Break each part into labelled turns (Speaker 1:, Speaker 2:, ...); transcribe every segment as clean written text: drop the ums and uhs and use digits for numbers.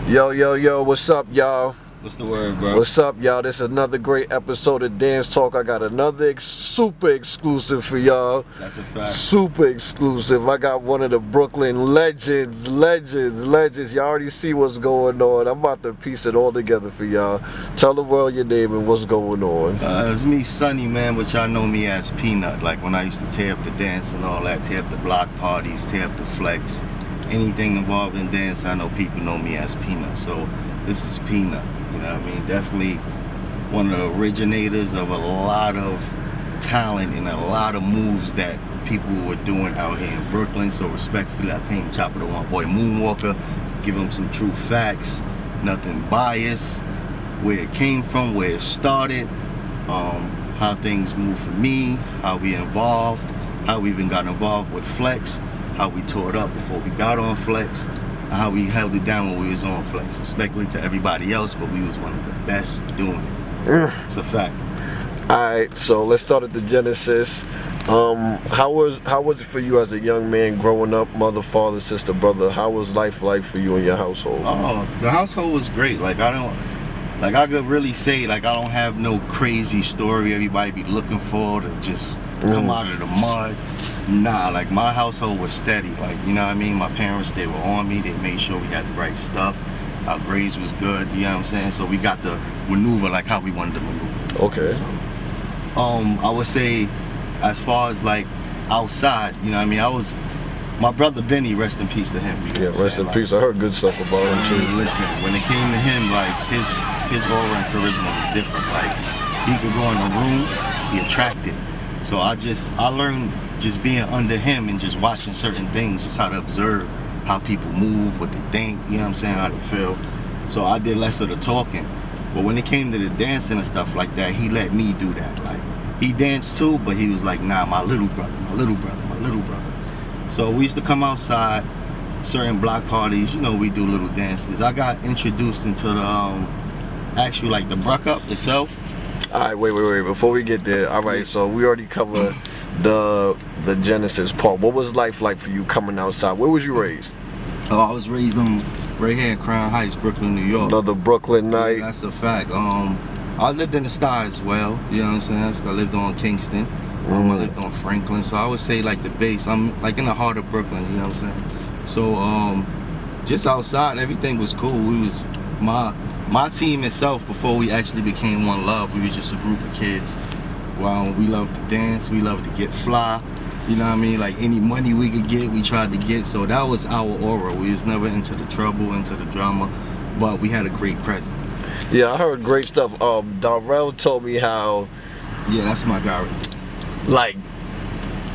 Speaker 1: Yo, what's up, y'all?
Speaker 2: What's the word, bro?
Speaker 1: What's up, y'all? This is another great episode of Dance Talk. I got another super exclusive for y'all.
Speaker 2: That's a fact.
Speaker 1: Super exclusive. I got one of the Brooklyn legends. Y'all already see what's going on. I'm about to piece it all together for y'all. Tell the world your name and what's going on.
Speaker 2: It's me, Sonny, man, but y'all know me as Peanut. Like when I used to tear up the dance and all that, tear up the block parties, tear up the flex. Anything involved in dance, I know people know me as Peanut. So this is Peanut. You know what I mean? Definitely one of the originators of a lot of talent and a lot of moves that people were doing out here in Brooklyn. So respectfully, I came to chop it on my boy Moonwalker, give him some true facts, nothing biased, where it came from, where it started, how things moved for me, how we involved, how we even got involved with Flex, how we tore it up before we got on Flex, how we held it down when we was on Flex. Respectfully to everybody else, but we was one of the best doing it. It's a fact.
Speaker 1: Alright, so let's start at the genesis. How was it for you as a young man growing up, mother, father, sister, brother? How was life like for you and your household?
Speaker 2: Oh, the household was great. Like I could really say, like, I don't have no crazy story everybody be looking for to just come out of the mud. Nah, like my household was steady. Like, you know what I mean? My parents, they were on me. They made sure we had the right stuff. Our grades was good, you know what I'm saying? So we got to maneuver like how we wanted to maneuver.
Speaker 1: Okay.
Speaker 2: So, I would say, as far as like outside, you know what I mean? My brother Benny, rest in peace to him.
Speaker 1: Yeah, rest in peace. I heard good stuff about him too.
Speaker 2: Listen, when it came to him, like his aura and charisma was different. Like he could go in a room, he attracted. So I learned just being under him and just watching certain things, just how to observe how people move, what they think, you know what I'm saying, how they feel. So I did less of the talking. But when it came to the dancing and stuff like that, he let me do that. Like he danced too, but he was like, nah, my little brother. So we used to come outside, certain block parties, you know, we do little dances. I got introduced into the actual, like the Bruck Up itself.
Speaker 1: Alright, wait, before we get there, alright, so we already covered the genesis part. What was life like for you coming outside? Where was you raised?
Speaker 2: Oh, I was raised right here in Crown Heights, Brooklyn, New York.
Speaker 1: Another Brooklyn night.
Speaker 2: Yeah, that's a fact. I lived in the Stuy as well, you know what I'm saying? I lived on Kingston. I lived on Franklin, so I would say like the base. I'm like in the heart of Brooklyn, you know what I'm saying? So just outside, everything was cool. We was my team itself, before we actually became One Love, we were just a group of kids. Well, we loved to dance, we loved to get fly, you know what I mean? Like any money we could get, we tried to get. So that was our aura. We was never into the trouble, into the drama, but we had a great presence.
Speaker 1: Yeah, I heard great stuff. Dyrell told me how.
Speaker 2: Yeah, that's my guy.
Speaker 1: Like,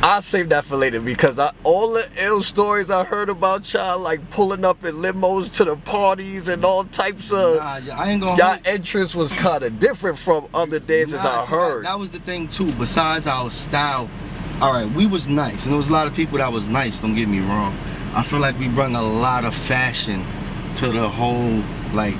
Speaker 1: I'll save that for later because all the ill stories I heard about y'all, like pulling up in limos to the parties and all types of.
Speaker 2: Nah, I ain't gonna.
Speaker 1: Y'all entrance was kind of different from other dances I heard.
Speaker 2: That was the thing too. Besides our style, all right, we was nice, and there was a lot of people that was nice. Don't get me wrong. I feel like we brought a lot of fashion to the whole. Like,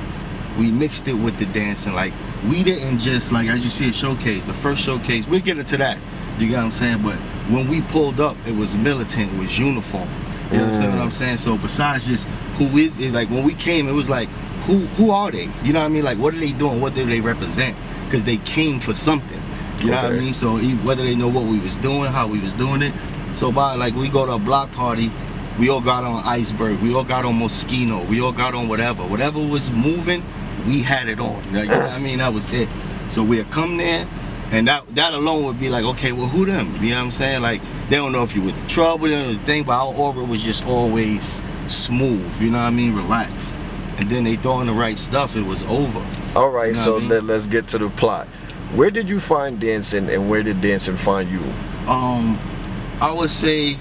Speaker 2: we mixed it with the dancing. Like, we didn't just, like, as you see a showcase. The first showcase, we'll get into that. You get what I'm saying? But when we pulled up, it was militant, it was uniform. You understand what I'm saying? So besides just who is it, like when we came, it was like, who are they? You know what I mean? Like, what are they doing? What do they represent? Because they came for something. You know what I mean? So whether they know what we was doing, how we was doing it. So by like we go to a block party, we all got on Iceberg, we all got on Moschino, we all got on whatever was moving, we had it on. Like, you know what I mean? That was it. So we'd come there. And that alone would be like, okay, well, who them? You know what I'm saying? Like, they don't know if you with the trouble, they don't know the thing, but our aura was just always smooth, you know what I mean? Relaxed. And then they throw in the right stuff, it was over.
Speaker 1: All right,
Speaker 2: you know
Speaker 1: so let's get to the plot. Where did you find dancing and where did dancing find you?
Speaker 2: I would say,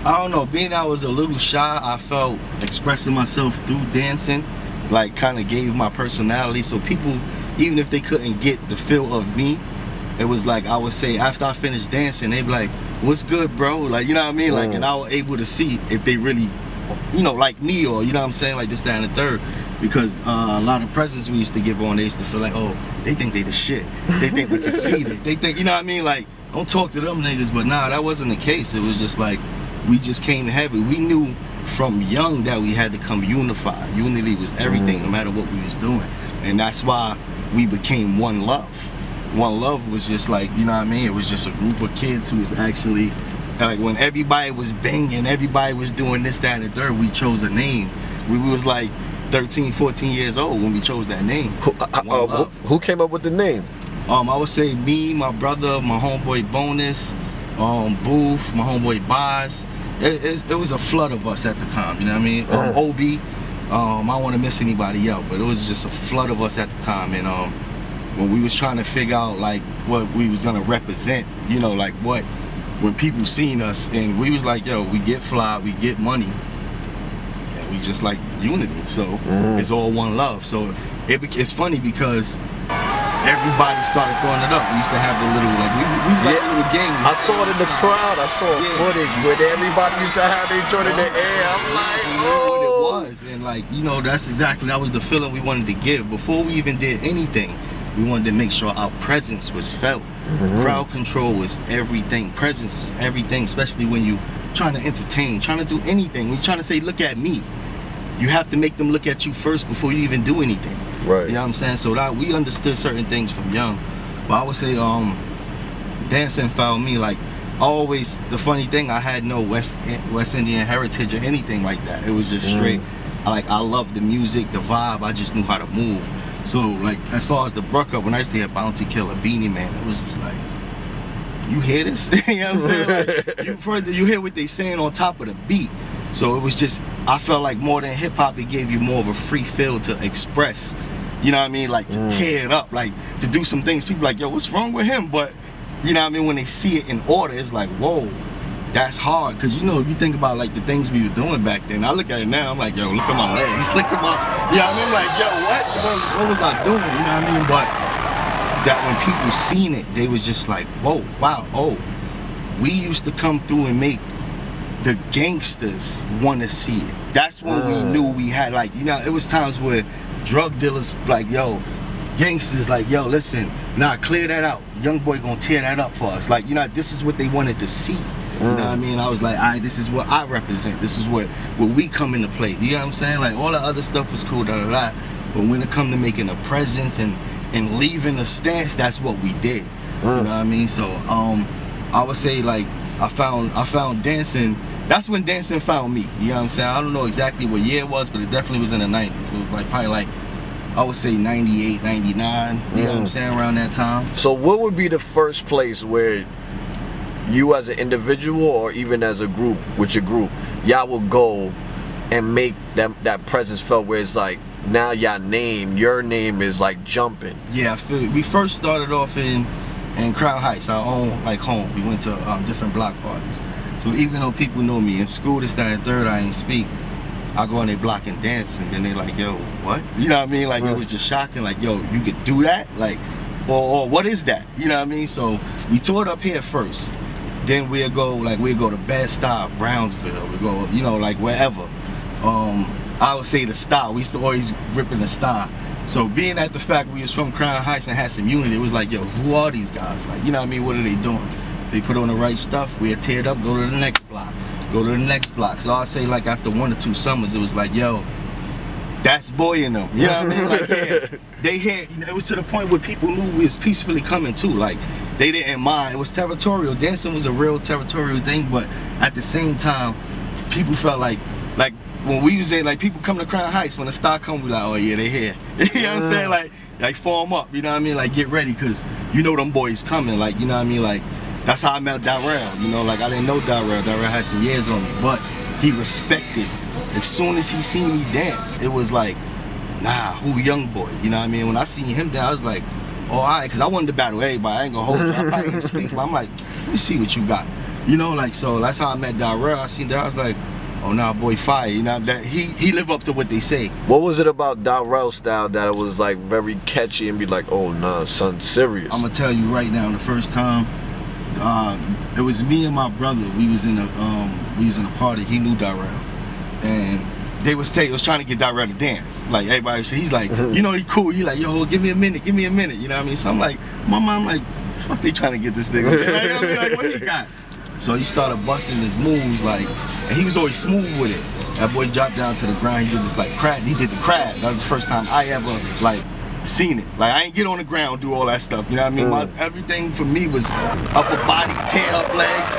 Speaker 2: I don't know, being I was a little shy, I felt expressing myself through dancing, like kind of gave my personality. So people, even if they couldn't get the feel of me, it was like, I would say after I finished dancing, they'd be like, what's good, bro? Like, you know what I mean? Like, and I was able to see if they really, you know, like me, or, you know what I'm saying? Like this, that, and the third. Because a lot of presents we used to give on, they used to feel like, oh, they think they the shit. They think they conceited. They think, you know what I mean? Like, don't talk to them niggas. But nah, that wasn't the case. It was just like, we just came heavy. We knew from young that we had to come unified. Unity was everything, no matter what we was doing. And that's why we became One Love. One Love was just like, you know what I mean? It was just a group of kids who was actually, like when everybody was banging, everybody was doing this, that, and the third, we chose a name. We was like 13, 14 years old when we chose that name.
Speaker 1: Who came up with the name?
Speaker 2: I would say me, my brother, my homeboy Bonus, Booth, my homeboy Boz. It was a flood of us at the time, you know what I mean? Obi, I don't want to miss anybody out, but it was just a flood of us at the time. And when we was trying to figure out like what we was gonna represent, you know, like what, when people seen us, and we was like, yo, we get fly, we get money, and we just like unity. So it's all one love. So it's funny because everybody started throwing it up. We used to have the little, like, we was like a little gang.
Speaker 1: I saw it in the crowd. I saw footage where everybody used to have their joint in the air. I'm like, oh.
Speaker 2: What it was. And like, you know, that was the feeling we wanted to give. Before we even did anything, we wanted to make sure our presence was felt. Crowd control was everything. Presence was everything, especially when you trying to entertain, trying to do anything. When you're trying to say, look at me, you have to make them look at you first before you even do anything.
Speaker 1: Right.
Speaker 2: You know what I'm saying? So that we understood certain things from young. But I would say dancing found me, like, always, the funny thing, I had no West Indian heritage or anything like that. It was just straight, I loved the music, the vibe, I just knew how to move. So like, as far as the Bruck Up, when I used to hear Bounty Killer, Beanie Man, it was just like, you hear this? You know what I'm saying? Like, you hear what they saying on top of the beat. So it was just, I felt like more than hip hop, it gave you more of a free feel to express. You know what I mean? Like to tear it up, like to do some things. People like, yo, what's wrong with him? But you know what I mean? When they see it in order, it's like, whoa, that's hard. Cause you know, if you think about like the things we were doing back then, I look at it now, I'm like, yo, look at my legs, look at my, you know what I mean? Like, yo, what was I doing? You know what I mean? But that when people seen it, they was just like, whoa, wow, oh, we used to come through and make the gangsters want to see it. That's when we knew we had, like, you know, it was times where drug dealers like, yo, gangsters like, yo, listen, nah, clear that out. Young boy gonna tear that up for us. Like, you know, this is what they wanted to see. You know what I mean? I was like, all right, this is what I represent. This is what we come into play. You know what I'm saying? Like, all the other stuff was cool, but when it come to making a presence and leaving a stance, that's what we did. You know what I mean? So I would say, like, I found dancing. That's when dancing found me. You know what I'm saying? I don't know exactly what year it was, but it definitely was in the 90s. It was like probably like, I would say 98, 99. You know what I'm saying? Around that time.
Speaker 1: So what would be the first place where you as an individual or even as a group, with your group, y'all will go and make that presence felt, where it's like, now your name is like jumping?
Speaker 2: Yeah, I feel we first started off in Crown Heights, our own like home. We went to different block parties. So even though people know me in school, this, that, and third, I ain't speak, I go on their block and dance, and then they like, yo, what? You know what I mean? Like, it was just shocking, like, yo, you could do that? Like, or what is that? You know what I mean? So we toured up here first. Then we'll go to Bedstuy, Brownsville. We go, you know, like wherever. I would say the Stuy. We used to always rip in the Stuy. So being at the fact we was from Crown Heights and had some unity, it was like, yo, who are these guys? Like, you know what I mean? What are they doing? They put on the right stuff. We'll tear it up, go to the next block. Go to the next block. So I'll say, like, after 1 or 2 summers, it was like, yo, that's Boy in them. You know what I mean? Like, yeah, they had, you know, it was to the point where people knew we was peacefully coming too. Like, they didn't mind. It was territorial. Dancing was a real territorial thing, but at the same time, people felt like when we was there, like, people come to Crown Heights, when the Stuy come, we like, oh yeah, they here. You know what I'm saying? Like form up, you know what I mean? Like, get ready, because you know them boys coming. Like, you know what I mean? Like, that's how I met Dyrell. You know, like, I didn't know Dyrell. Dyrell had some years on me, but he respected. As soon as he seen me dance, it was like, nah, who young boy? You know what I mean? When I seen him down, I was like, oh, all right, because I wanted to battle everybody. I ain't gonna hold you. I probably didn't speak, but I'm like, let me see what you got. You know, like, so that's how I met Dyrell. I seen that, I was like, oh, nah, boy, fire. You know, that he live up to what they say.
Speaker 1: What was it about Dyrell style that it was like very catchy and be like, oh nah, son, serious?
Speaker 2: I'm gonna tell you right now, the first time, it was me and my brother. We was in a party. He knew Dyrell, and they was trying to get Dyrell to dance. Like, everybody, he's like, you know, he cool. He like, yo, give me a minute. You know what I mean? So I'm like, my mom like, fuck, they trying to get this nigga. You know what I mean? Like, what he got? So he started busting his moves, like, and he was always smooth with it. That boy dropped down to the ground. He did this like crab. He did the crab. That was the first time I ever like seen it. Like I ain't get on the ground, do all that stuff. You know what I mean? Everything for me was upper body, tear up legs.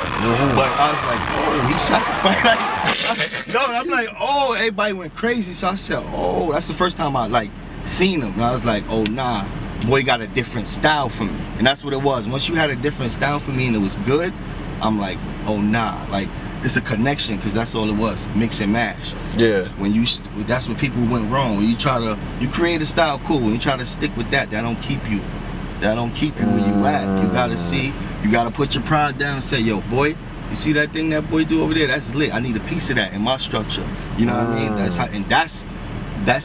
Speaker 2: But I was like, oh, he shot the fight. Like, no, I'm like, oh, everybody went crazy. So I said, oh, that's the first time I like seen him. And I was like, oh nah, boy got a different style for me. And that's what it was. Once you had a different style for me and it was good, I'm like, oh nah, like it's a connection, because that's all it was, mix and mash.
Speaker 1: Yeah.
Speaker 2: When you, that's what people went wrong. When you try to, you create a style, cool. When you try to stick with that, that don't keep you where you at. You gotta see, you gotta put your pride down and say, yo, boy, you see that thing that boy do over there? That's lit. I need a piece of that in my structure. You know what I mean? That's how, and that's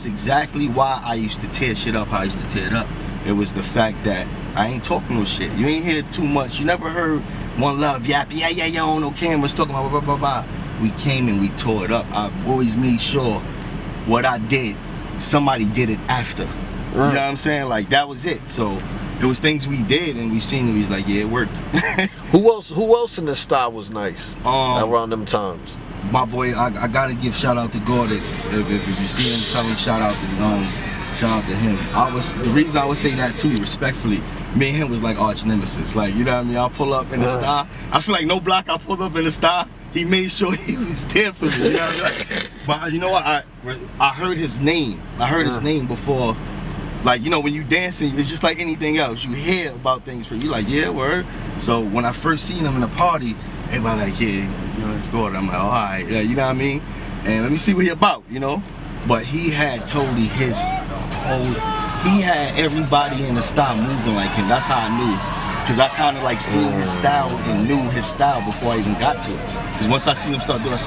Speaker 2: exactly why I used to tear shit up how I used to tear it up. It was the fact that I ain't talking no shit. You ain't hear too much. You never heard One Love, yappy, yeah, on no cameras talking about blah, blah, blah. We came and we tore it up. I always made sure what I did, somebody did it after. You know what I'm saying? Like, that was it. So it was things we did and we seen it. We was like, yeah, it worked.
Speaker 1: Who else in the style was nice around them times?
Speaker 2: My boy, I gotta give shout out to Gordon. If you see him, tell him shout out to him. The reason I would say that too, respectfully, me and him was like arch nemesis. Like, you know what I mean? I'll pull up in the style. I feel like no block I pulled up in the style, he made sure he was there for me. You know what I mean? But you know what? I heard his name. I heard his name before. Like, you know, when you dancing, it's just like anything else. You hear about things for you, like, yeah, word. So when I first seen him in a party, everybody like, yeah, you know, let's go. I'm like, all right, yeah, you know what I mean? And let me see what he about, you know? But he had totally his whole, he had everybody in the style moving like him. That's how I knew. Because I kind of like seen his style and knew his style before I even got to it. Because once I seen him start doing